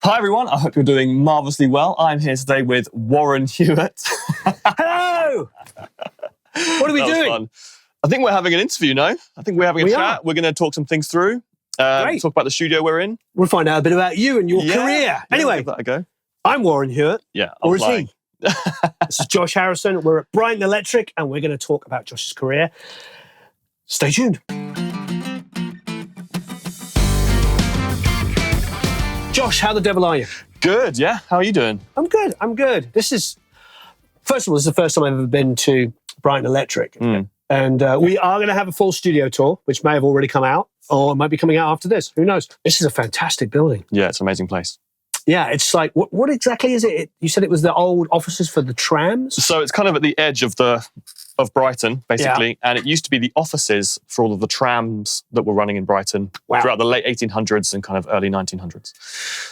Hi everyone, I hope you're doing marvellously well. I'm here today with Warren Hewitt. Hello! What are we doing? Fun. I think we're having an interview, no? I think we're having a chat. We're going to talk some things through. Talk about the studio we're in. We'll find out a bit about you and your career. Anyway, give that a go. I'm Warren Hewitt. Yeah, or is he? This is Josh Harrison. We're at Brighton Electric and we're going to talk about Josh's career. Stay tuned. Josh, how the devil are you? Good, yeah. How are you doing? I'm good. First of all, this is the first time I've ever been to Brighton Electric. And we are going to have a full studio tour, which may have already come out, or it might be coming out after this. Who knows? This is a fantastic building. Yeah, it's an amazing place. Yeah, it's like, what exactly is it? You said it was the old offices for the trams? So it's kind of at the edge of Brighton, basically. Yeah. And it used to be the offices for all of the trams that were running in Brighton throughout the late 1800s and kind of early 1900s.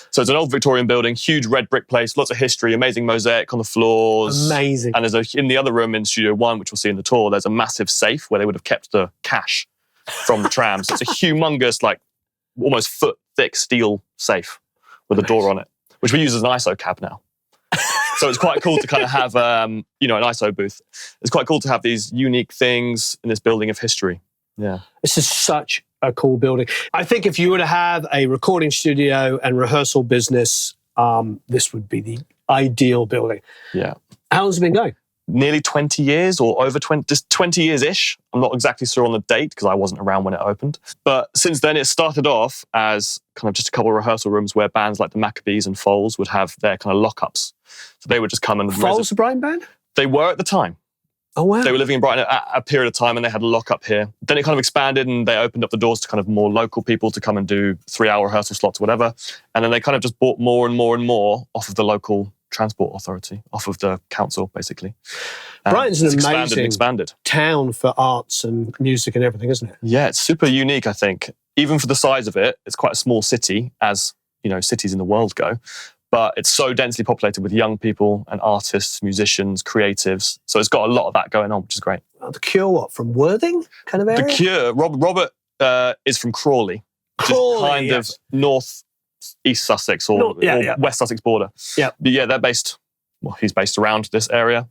So it's an old Victorian building, huge red brick place, lots of history, amazing mosaic on the floors. Amazing. And in the other room in Studio 1, which we'll see in the tour, there's a massive safe where they would have kept the cash from the trams. So it's a humongous, like almost foot-thick steel safe with a door on it, which we use as an ISO cab now. So it's quite cool to kind of have, an ISO booth. It's quite cool to have these unique things in this building of history. Yeah. This is such a cool building. I think if you were to have a recording studio and rehearsal business, this would be the ideal building. Yeah. How long has it been going? Nearly 20 years or over 20, just 20 years-ish. I'm not exactly sure on the date because I wasn't around when it opened. But since then, it started off as kind of just a couple of rehearsal rooms where bands like the Maccabees and Foals would have their kind of lockups. So they would just come and... Foals, a Brighton band? They were at the time. Oh, wow. They were living in Brighton at a period of time and they had a lockup here. Then it kind of expanded and they opened up the doors to kind of more local people to come and do 3-hour rehearsal slots or whatever. And then they kind of just bought more and more and more off of the local transport authority, off of the council, basically. Brighton's an amazing expanded town for arts and music and everything, isn't it? Yeah, it's super unique, I think. Even for the size of it, it's quite a small city, as cities in the world go. But it's so densely populated with young people and artists, musicians, creatives. So it's got a lot of that going on, which is great. The Cure, what, from Worthing kind of area? The Cure, Robert is from Crawley. Crawley, kind of north East Sussex or West Sussex border. Yeah. But yeah, he's based around this area.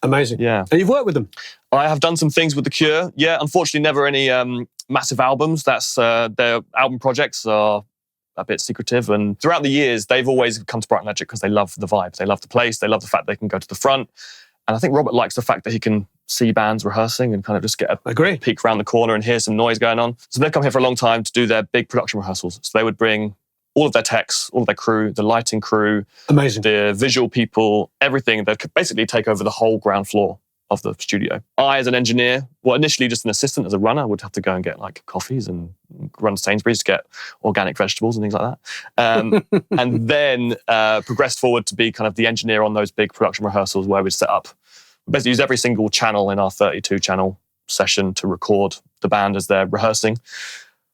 Amazing. Yeah. And you've worked with them? I have done some things with The Cure. Yeah, unfortunately never any massive albums. That's their album projects are a bit secretive. And throughout the years, they've always come to Brighton Electric because they love the vibe. They love the place. They love the fact they can go to the front. And I think Robert likes the fact that he can see bands rehearsing and kind of just get a peek around the corner and hear some noise going on. So they've come here for a long time to do their big production rehearsals. So they would bring all of their techs, all of their crew, the lighting crew, amazing, the visual people, everything. They could basically take over the whole ground floor of the studio. I, as an engineer, initially just an assistant as a runner, would have to go and get like coffees and run to Sainsbury's to get organic vegetables and things like that. And then progressed forward to be kind of the engineer on those big production rehearsals where we'd set up, basically use every single channel in our 32-channel session to record the band as they're rehearsing.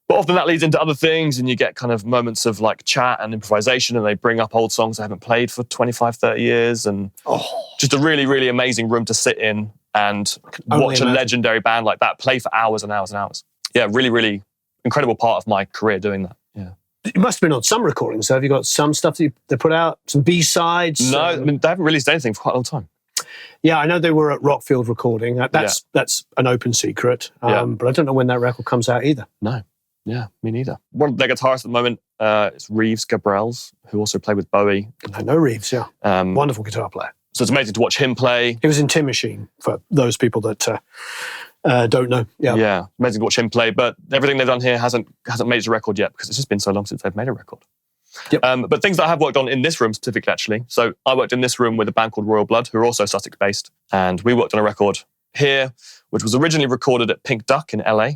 But often that leads into other things and you get kind of moments of like chat and improvisation and they bring up old songs they haven't played for 25, 30 years and just a really, really amazing room to sit in and watch a legendary band like that play for hours and hours and hours. Yeah, really, really incredible part of my career doing that. Yeah. You must have been on some recordings. So have you got some stuff that they put out, some B-sides? No, I mean, they haven't released anything for quite a long time. Yeah, I know they were at Rockfield recording. That's an open secret. But I don't know when that record comes out either. No. Yeah, me neither. One of their guitarists at the moment is Reeves Gabrels, who also played with Bowie. I know Reeves, yeah. Wonderful guitar player. So it's amazing to watch him play. He was in Tin Machine, for those people that don't know. Yeah, amazing to watch him play. But everything they've done here hasn't made a record yet because it's just been so long since they've made a record. Yep. But things that I have worked on in this room specifically, actually. So I worked in this room with a band called Royal Blood, who are also Sussex-based. And we worked on a record here, which was originally recorded at Pink Duck in LA,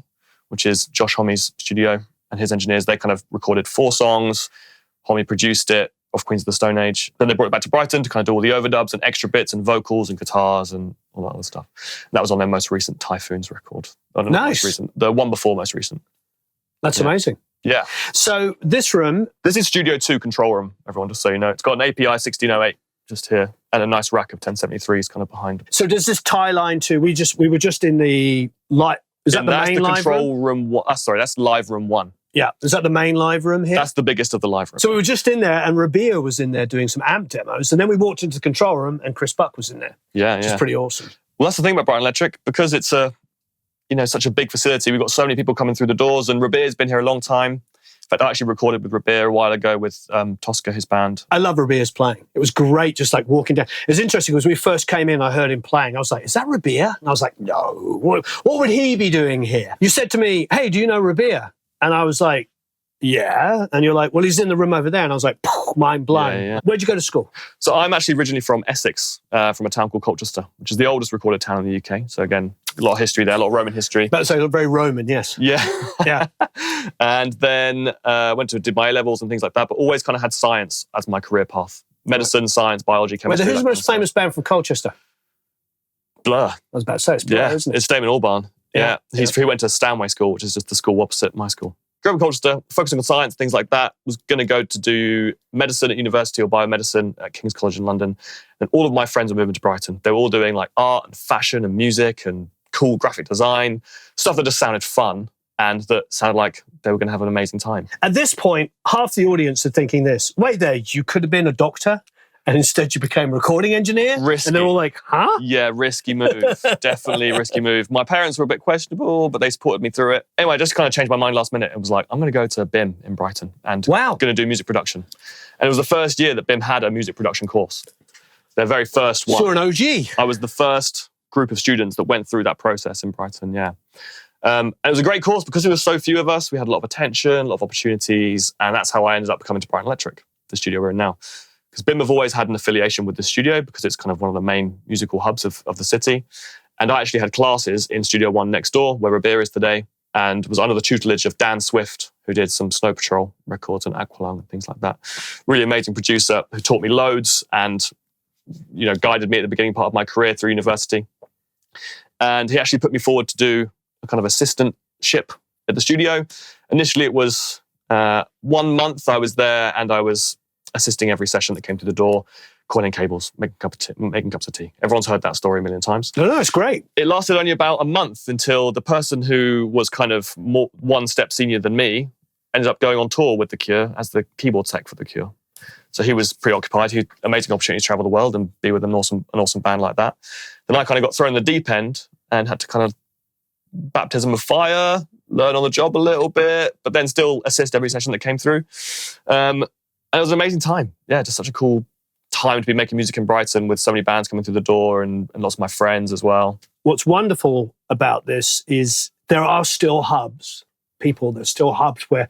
which is Josh Homme's studio and his engineers. They kind of recorded 4 songs. Homme produced it off Queens of the Stone Age. Then they brought it back to Brighton to kind of do all the overdubs and extra bits and vocals and guitars and all that other stuff. And that was on their most recent Typhoons record. Nice. The one before most recent. That's amazing. Yeah. So this room... This is Studio 2 control room, everyone, just so you know. It's got an API 1608 just here and a nice rack of 1073s kind of behind. So does this tie line to... We were just in the light... Is that the main live room? That's control room 1. Sorry, that's live room 1. Yeah. Is that the main live room here? That's the biggest of the live rooms. So we were just in there, and Rabia was in there doing some amp demos, and then we walked into the control room, and Chris Buck was in there. Yeah, which is pretty awesome. Well, that's the thing about Brighton Electric, because it's such a big facility. We've got so many people coming through the doors, and Rabia's been here a long time. In fact, I actually recorded with Rabia a while ago with Tosca, his band. I love Rabia's playing. It was great, just like walking down. It was interesting because we first came in, I heard him playing. I was like, is that Rabia? And I was like, no. What would he be doing here? You said to me, hey, do you know Rabia? And I was like, yeah. And you're like, well, he's in the room over there. And I was like, mind blown. Yeah. Where'd you go to school? So I'm actually originally from Essex, from a town called Colchester, which is the oldest recorded town in the UK. So again, a lot of history there, a lot of Roman history. But so very Roman, yes. Yeah. Yeah. And then did my A-levels and things like that, but always kind of had science as my career path. Medicine, science, biology, chemistry. Who's the most famous band from Colchester? Blur. I was about to say, it's Blur, isn't it? It's Damon Albarn. Yeah. He went to Stanway School, which is just the school opposite my school. Grew up in Colchester, focusing on science, things like that. Was going to go to do medicine at university or biomedicine at King's College in London. And all of my friends were moving to Brighton. They were all doing like art and fashion and music and cool graphic design, stuff that just sounded fun and that sounded like they were going to have an amazing time. At this point, half the audience are thinking this, wait there, you could have been a doctor and instead you became a recording engineer? Risky. And they're all like, huh? Yeah, risky move. Definitely a risky move. My parents were a bit questionable, but they supported me through it. Anyway, I just kind of changed my mind last minute and was like, I'm going to go to BIM in Brighton and going to do music production. And it was the first year that BIM had a music production course. Their very first one. So an OG. I was the first group of students that went through that process in Brighton, yeah. And it was a great course because there were so few of us. We had a lot of attention, a lot of opportunities, and that's how I ended up coming to Brighton Electric, the studio we're in now. Because BIM have always had an affiliation with the studio because it's kind of one of the main musical hubs of the city. And I actually had classes in Studio One next door, where Rabia is today, and was under the tutelage of Dan Swift, who did some Snow Patrol records and Aqualung and things like that. Really amazing producer who taught me loads and guided me at the beginning part of my career through university. And he actually put me forward to do a kind of assistantship at the studio. Initially, it was 1 month I was there and I was assisting every session that came through the door, coiling cables, making cups of tea. Everyone's heard that story a million times. No, it's great. It lasted only about a month until the person who was kind of one step senior than me ended up going on tour with The Cure as the keyboard tech for The Cure. So he was preoccupied. He had amazing opportunity to travel the world and be with an awesome band like that. Then I kind of got thrown in the deep end and had to kind of baptism of fire, learn on the job a little bit, but then still assist every session that came through. And it was an amazing time. Yeah, just such a cool time to be making music in Brighton with so many bands coming through the door and lots of my friends as well. What's wonderful about this is there are still hubs, there's still hubs where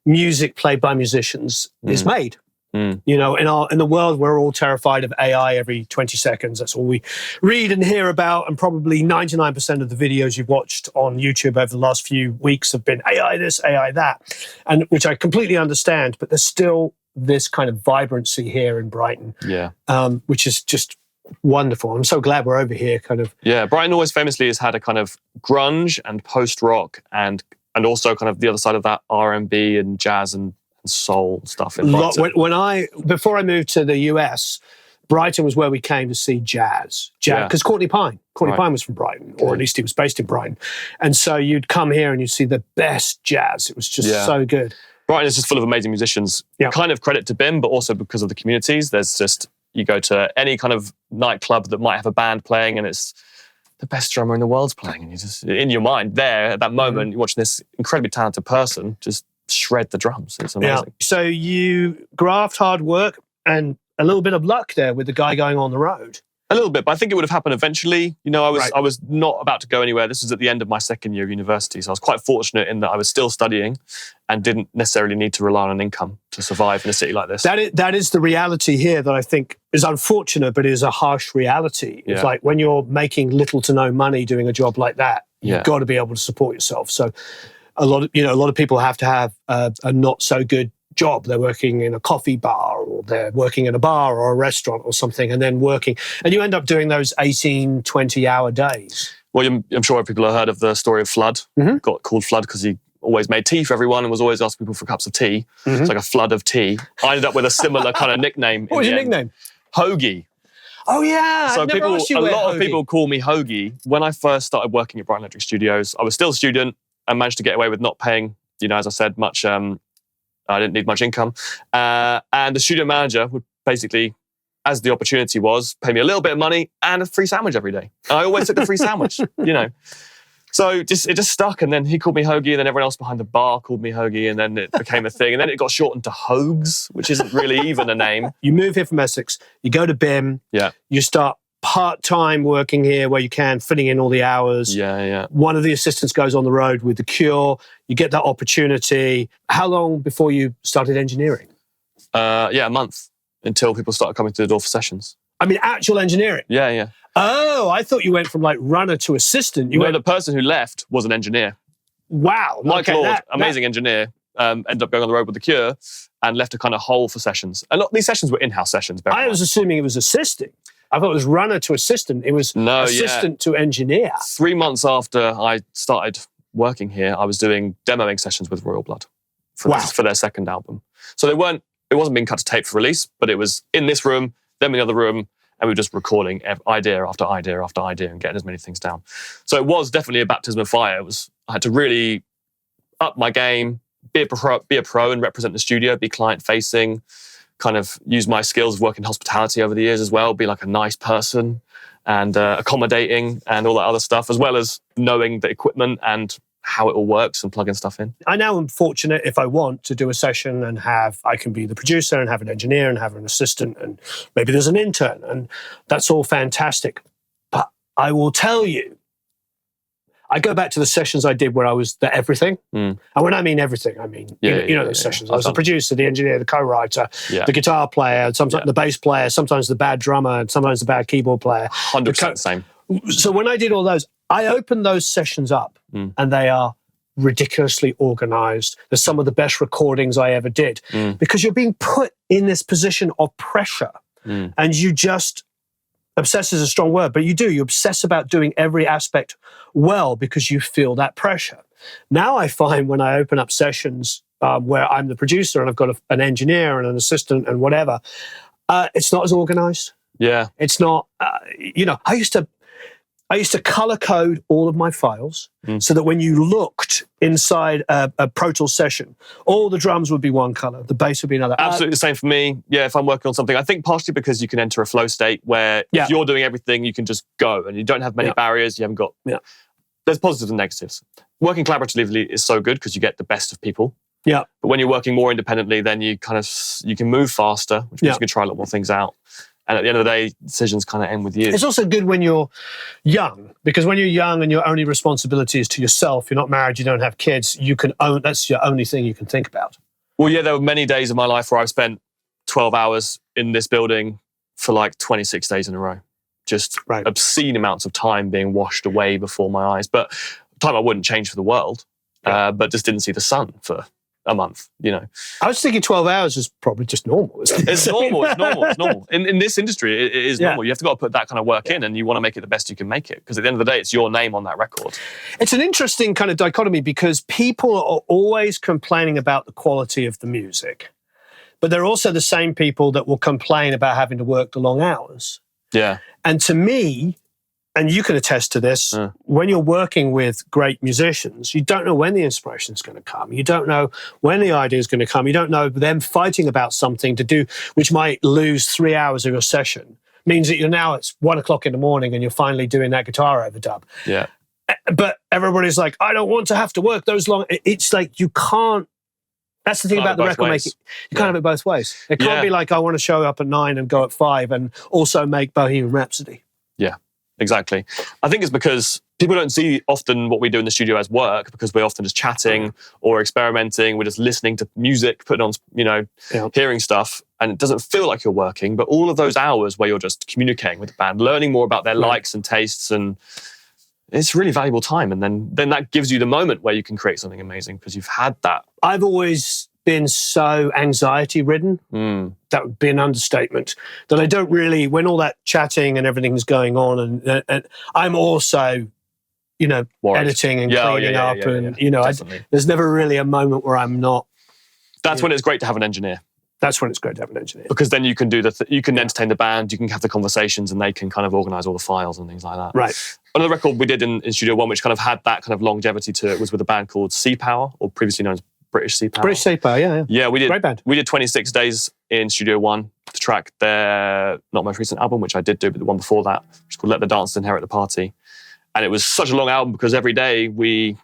music played by musicians is made. In the world, we're all terrified of AI every 20 seconds. That's all we read and hear about. And probably 99% of the videos you've watched on YouTube over the last few weeks have been AI this, AI that, and which I completely understand. But there's still this kind of vibrancy here in Brighton, which is just wonderful. I'm so glad we're over here, kind of. Yeah, Brighton always famously has had a kind of grunge and post-rock and also kind of the other side of that R&B and jazz and soul stuff in Brighton. Before I moved to the US, Brighton was where we came to see jazz, because Courtney Pine was from Brighton, or at least he was based in Brighton. And so you'd come here and you'd see the best jazz. It was just so good. Brighton is just full of amazing musicians. Kind of credit to BIM, but also because of the communities. There's just, you go to any kind of nightclub that might have a band playing and it's the best drummer in the world's playing. And you just, in your mind there, at that moment, you're watching this incredibly talented person just shred the drums. It's amazing. Yeah. So you graft hard work and a little bit of luck there with the guy going on the road. A little bit, but I think it would have happened eventually. I was not about to go anywhere. This was at the end of my second year of university, so I was quite fortunate in that I was still studying and didn't necessarily need to rely on an income to survive in a city like this. That is the reality here that I think is unfortunate, but is a harsh reality. It's like when you're making little to no money doing a job like that, you've got to be able to support yourself. So a lot of people have to have a not so good job. They're working in a coffee bar or they're working in a bar or a restaurant or something and then working. And you end up doing those 18, 20-hour days. Well, I'm sure people have heard of the story of Flood. Got called Flood because he always made tea for everyone and was always asking people for cups of tea. It's like a flood of tea. I ended up with a similar kind of nickname. What was your nickname? Hoagie. Oh, yeah. So a lot of people call me Hoagie. When I first started working at Brighton Electric Studios, I was still a student and managed to get away with not paying as I said, I didn't need much income. And the studio manager would basically, as the opportunity was, pay me a little bit of money and a free sandwich every day. And I always took the free sandwich, So it just stuck. And then he called me Hoagie, and then everyone else behind the bar called me Hoagie, and then it became a thing. And then it got shortened to Hoags, which isn't really even a name. You move here from Essex, you go to BIM, you start part-time working here where you can, fitting in all the hours. One of the assistants goes on the road with The Cure. You get that opportunity. How long before you started engineering? A month, until people started coming to the door for sessions. I mean, actual engineering? Yeah. Oh, I thought you went from like runner to assistant. The person who left was an engineer. Wow. Mike Lord, amazing engineer, ended up going on the road with The Cure and left a kind of hole for sessions. A lot of these sessions were in-house sessions. I was assuming it was assisting. I thought it was runner to assistant. It was assistant to engineer. 3 months after I started working here, I was doing demoing sessions with Royal Blood for their second album. So it wasn't being cut to tape for release, but it was in this room, them in the other room, and we were just recording idea after idea after idea and getting as many things down. So it was definitely a baptism of fire. I had to really up my game, be a pro and represent the studio, be client-facing, kind of use my skills of working hospitality over the years as well, be like a nice person and accommodating and all that other stuff, as well as knowing the equipment and how it all works and plugging stuff in. I now am fortunate if I want to do a session and I can be the producer and have an engineer and have an assistant and maybe there's an intern, and that's all fantastic. But I will tell you, I go back to the sessions I did where I was the everything. And when I mean everything, I mean, those sessions. I was the producer, the engineer, the co-writer, the guitar player, sometimes the bass player, sometimes the bad drummer, and sometimes the bad keyboard player. 100% same. So when I did all those, I opened those sessions up and they are ridiculously organized. They're some of the best recordings I ever did because you're being put in this position of pressure and you just... Obsess is a strong word, but you obsess about doing every aspect well because you feel that pressure. Now I find when I open up sessions where I'm the producer and I've got an engineer and an assistant and whatever, it's not as organized. Yeah. It's not, I used to color code all of my files so that when you looked inside a Pro Tools session, all the drums would be one color, the bass would be another. Absolutely the same for me. Yeah, if I'm working on something, I think partially because you can enter a flow state where if you're doing everything, you can just go and you don't have many barriers. You haven't got... There's positives and negatives. Working collaboratively is so good because you get the best of people. Yeah. But when you're working more independently, then you can move faster, which means you can try a lot more things out. And at the end of the day, decisions kind of end with you. It's also good when you're young, because when you're young and your only responsibility is to yourself, you're not married, you don't have kids, that's your only thing you can think about. Well, yeah, there were many days of my life where I've spent 12 hours in this building for like 26 days in a row. Just obscene amounts of time being washed away before my eyes. But time I wouldn't change for the world, but just didn't see the sun for a month, I was thinking 12 hours is probably just normal, isn't it? It's normal. In this industry, it is normal. You have to put that kind of work in and you want to make it the best you can make it. Because at the end of the day, it's your name on that record. It's an interesting kind of dichotomy because people are always complaining about the quality of the music. But they're also the same people that will complain about having to work the long hours. Yeah. And to me, and you can attest to this, when you're working with great musicians, you don't know when the inspiration is going to come. You don't know when the idea is going to come. You don't know them fighting about something to do, which might lose 3 hours of your session. Means that it's 1 o'clock in the morning and you're finally doing that guitar overdub. Yeah. But everybody's like, I don't want to have to work those long. It's like you can't. That's the thing about the record making. You can't have it both ways. It can't be like I want to show up at 9 and go at 5 and also make Bohemian Rhapsody. Yeah. Exactly. I think it's because people don't see often what we do in the studio as work because we're often just chatting or experimenting. We're just listening to music, putting on, hearing stuff, and it doesn't feel like you're working. But all of those hours where you're just communicating with the band, learning more about their likes and tastes, and it's really valuable time. And then that gives you the moment where you can create something amazing because you've had that. I've always been so anxiety-ridden, that would be an understatement, that I don't really, when all that chatting and everything's going on, and I'm also, editing and cleaning up, and there's never really a moment where I'm not. That's when it's great to have an engineer. That's when it's great to have an engineer. Because then you can do you can entertain the band, you can have the conversations, and they can kind of organise all the files and things like that. Right. Another record we did in Studio One, which kind of had that kind of longevity to it, was with a band called Sea Power, or previously known as British Sea Power. British Sea Power, yeah. Yeah, we did. Great band. We did 26 days in Studio One to track their not most recent album, which I did do, but the one before that, which is called Let the Dancers Inherit the Party. And it was such a long album because every day we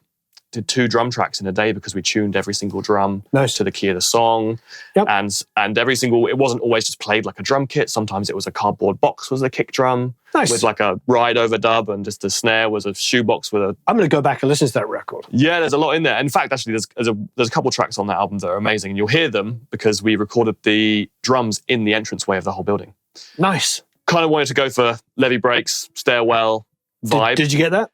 did 2 drum tracks in a day because we tuned every single drum to the key of the song. Yep. And every single, it wasn't always just played like a drum kit. Sometimes it was a cardboard box was the kick drum with like a ride over dub, and just the snare was a shoebox with a... I'm going to go back and listen to that record. Yeah, there's a lot in there. In fact, actually, there's a couple tracks on that album that are amazing, and you'll hear them because we recorded the drums in the entranceway of the whole building. Nice. Kind of wanted to go for levee breaks, stairwell vibe. Did you get that?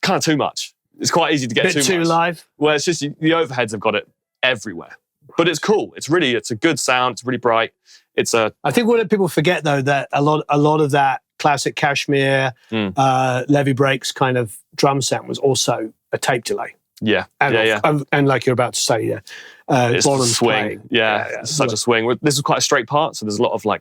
Kind of too much. It's quite easy to get too much. live. Well, it's just the overheads have got it everywhere, but it's cool. It's a good sound. It's really bright. I think what people forget though, that a lot of that classic Kashmir levee breaks kind of drum sound was also a tape delay. Yeah, and like you're about to say, it's a Bonham's swing. playing. Yeah, it's such a swing. This is quite a straight part, so there's a lot of like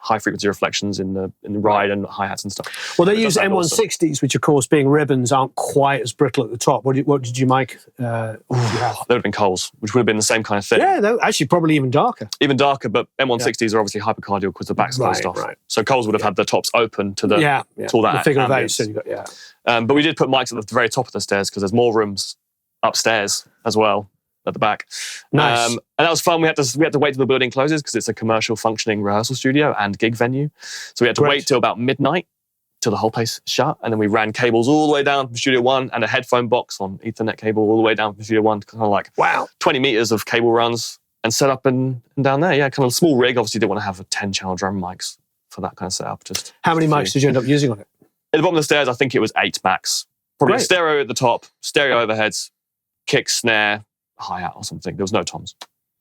high frequency reflections in the ride and hi-hats and stuff. Well, they use M160s, which of course, being ribbons, aren't quite as brittle at the top. What did you make? They would have been Coles, which would have been the same kind of thing. Yeah, actually probably even darker. Even darker, but M160s are obviously hypercardial because the back's closed off. Right. So Coles would have had the tops open to the to all that the figure of 8. ambience. So you got, but we did put mics at the very top of the stairs because there's more rooms upstairs as well. At the back. Nice. And that was fun. We had to wait till the building closes because it's a commercial functioning rehearsal studio and gig venue. So we had to wait till about midnight till the whole place shut. And then we ran cables all the way down from Studio One and a headphone box on Ethernet cable all the way down from Studio One, kind of like 20 meters of cable runs and set up and down there. Yeah, kind of a small rig. Obviously, didn't want to have a 10-channel drum mics for that kind of setup. How many mics did you end up using on it? At the bottom of the stairs, I think it was 8 max. Probably a stereo at the top, stereo overheads, kick, snare, hi-hat or something. There was no toms.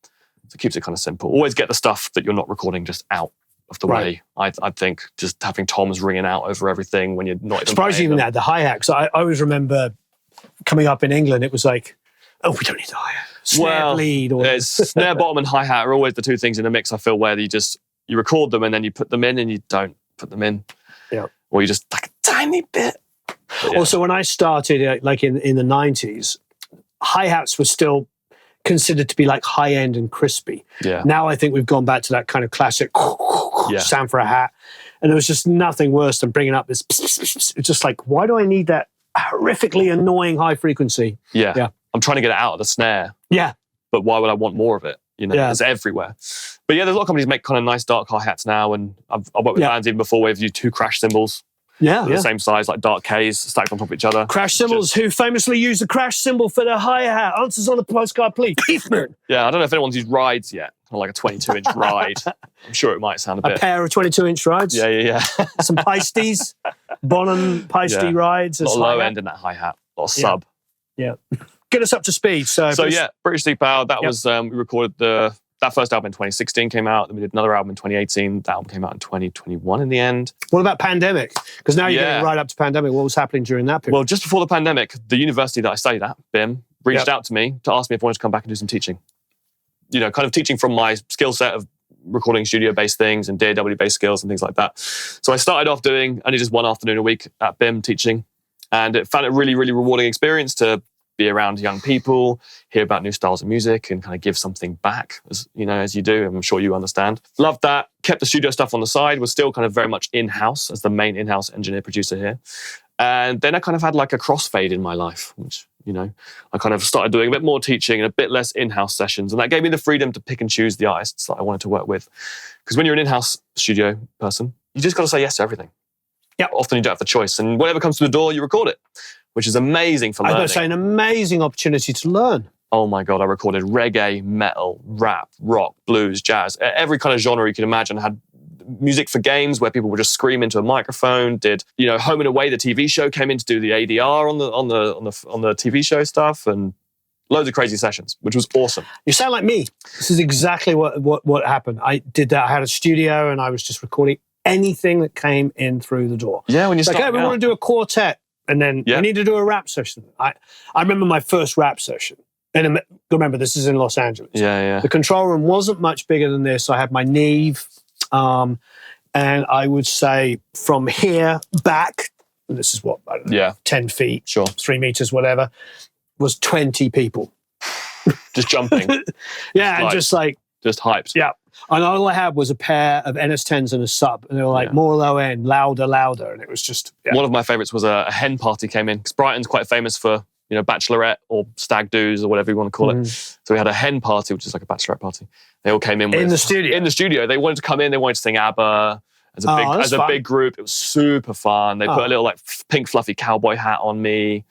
So it keeps it kind of simple. Always get the stuff that you're not recording just out of the way. I think just having toms ringing out over everything when you're not even surprised you even had the hi-hat. So I always remember coming up in England, it was like, oh, we don't need the hi-hat. Snare lead. Or snare bottom and hi-hat are always the two things in the mix, I feel, where you record them and then you put them in and you don't put them in. Yeah. Or you just like a tiny bit. Also, when I started, like in the 90s, hi-hats were still considered to be like high-end and crispy. Yeah. Now I think we've gone back to that kind of classic sound for a hat. And there was just nothing worse than bringing up this... It's just like, why do I need that horrifically annoying high frequency? Yeah. I'm trying to get it out of the snare. Yeah. But why would I want more of it? You know, it's everywhere. But yeah, there's a lot of companies make kind of nice dark hi-hats now. And I've worked with bands even before where they've used 2 crash cymbals. The same size, like dark Ks stacked on top of each other. Crash cymbals, who famously use the crash cymbal for their hi-hat. Answers on the postcard, please. Yeah, I don't know if anyone's used rides yet. Or like a 22-inch ride. I'm sure it might sound a bit. A pair of 22-inch rides. Yeah. Some pasties. Bonham pasty rides. A lot of low end in that hi-hat. A lot of sub. Yeah. Get us up to speed. So British Sea Power, that was, we recorded that first album in 2016 came out. Then we did another album in 2018. That album came out in 2021 in the end. What about pandemic? Because now you're getting right up to pandemic. What was happening during that period? Well, just before the pandemic, the university that I studied at, BIM, reached out to me to ask me if I wanted to come back and do some teaching. You know, kind of teaching from my skill set of recording studio-based things and DAW-based skills and things like that. So I started off doing only just 1 afternoon a week at BIM teaching. And it found it really, really rewarding experience to be around young people, hear about new styles of music and kind of give something back, as you do. I'm sure you understand. Loved that. Kept the studio stuff on the side. Was still kind of very much in-house as the main in-house engineer producer here. And then I kind of had like a crossfade in my life, which, I kind of started doing a bit more teaching and a bit less in-house sessions. And that gave me the freedom to pick and choose the artists that I wanted to work with. Because when you're an in-house studio person, you just got to say yes to everything. Yeah. Often you don't have the choice. And whatever comes to the door, you record it, which is amazing for learning. I was going to say, an amazing opportunity to learn. Oh my God, I recorded reggae, metal, rap, rock, blues, jazz, every kind of genre you could imagine. I had music for games where people would just scream into a microphone. Did, Home and Away, the TV show, came in to do the ADR on the TV show stuff, and loads of crazy sessions, which was awesome. You sound like me. This is exactly what happened. I did that. I had a studio and I was just recording anything that came in through the door. Yeah, when you start, we want to do a quartet. And then we need to do a rap session. I remember my first rap session. And remember, this is in Los Angeles. Yeah. The control room wasn't much bigger than this. I had my Neve. And I would say from here back, and this is 10 feet, 3 meters, whatever, was 20 people. just jumping, Yeah, and just hyped. Yeah. And all I had was a pair of NS10s and a sub. And they were like, more low end, louder, louder. And it was just... Yeah. One of my favourites was a hen party came in. Because Brighton's quite famous for, bachelorette or stag doos or whatever you want to call it. So we had a hen party, which is like a bachelorette party. They all came in the studio? In the studio. They wanted to come in. They wanted to sing ABBA as a big group. It was super fun. They put a little pink fluffy cowboy hat on me.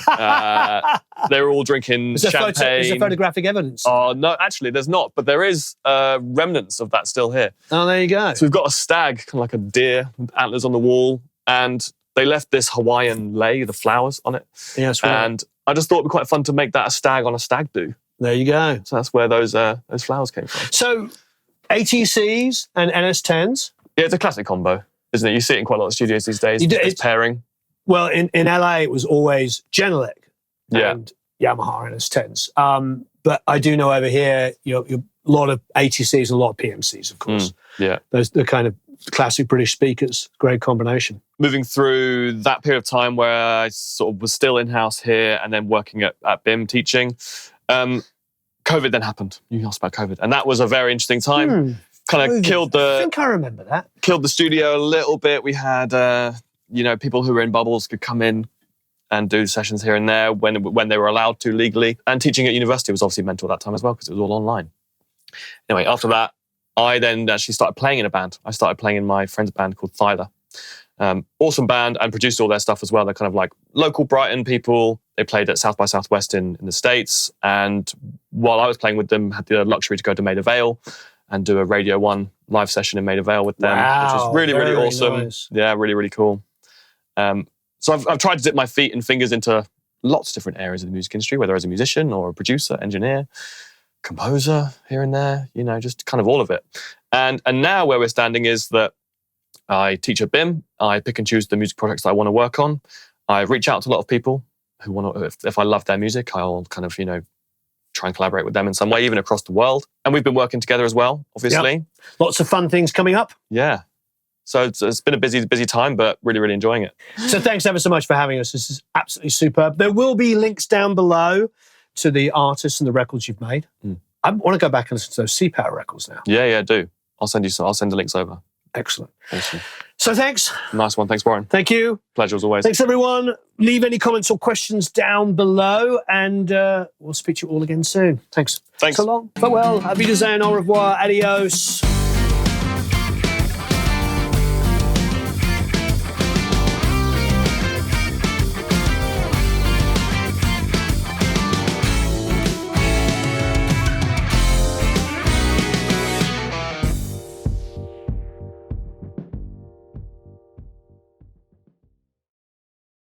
They were all drinking champagne. Is there photographic evidence? Oh, no, actually, there's not. But there is remnants of that still here. Oh, there you go. So we've got a stag, kind of like a deer, with antlers on the wall. And they left this Hawaiian lei, the flowers on it. Yeah, that's right. And I just thought it'd be quite fun to make that a stag on a stag do. There you go. So that's where those flowers came from. So ATCs and NS10s? Yeah, it's a classic combo, isn't it? You see it in quite a lot of studios these days. It's pairing. Well, in LA, it was always Genelec Yeah. and Yamaha NS10s. But I do know over here, a lot of ATCs and a lot of PMCs, of course. Yeah. Those the kind of classic British speakers. Great combination. Moving through that period of time where I sort of was still in-house here and then working at BIM teaching, COVID then happened. You asked about COVID. And that was a very interesting time. Kind of killed I think I remember that. Killed the studio a little bit. We had, people who were in bubbles could come in and do sessions here and there when they were allowed to legally. And teaching at university was obviously mental at that time as well because it was all online. Anyway, after that, I then actually started playing in a band. I started playing in my friend's band called Thyla. Awesome band, and produced all their stuff as well. They're kind of like local Brighton people. They played at South by Southwest in the States. And while I was playing with them, had the luxury to go to Maida Vale and do a Radio 1 live session in Maida Vale with them, which was really, really awesome. Nice. Yeah, really, really cool. So I've tried to dip my feet and fingers into lots of different areas of the music industry, whether as a musician or a producer, engineer, composer here and there, just kind of all of it. And now where we're standing is that I teach at BIM. I pick and choose the music projects that I want to work on. I reach out to a lot of people who want to, if I love their music, I'll kind of, try and collaborate with them in some way, even across the world. And we've been working together as well, obviously. Yep. Lots of fun things coming up. Yeah. So it's been a busy time, but really, really enjoying it. So thanks ever so much for having us. This is absolutely superb. There will be links down below to the artists and the records you've made. I want to go back and listen to those CPAT records now. Yeah, do. I'll send the links over. Excellent. Awesome. So thanks. Nice one. Thanks, Warren. Thank you. Pleasure as always. Thanks, everyone. Leave any comments or questions down below, and we'll speak to you all again soon. Thanks. Thanks. So long. Farewell. Auf Wiedersehen. Au revoir. Adios.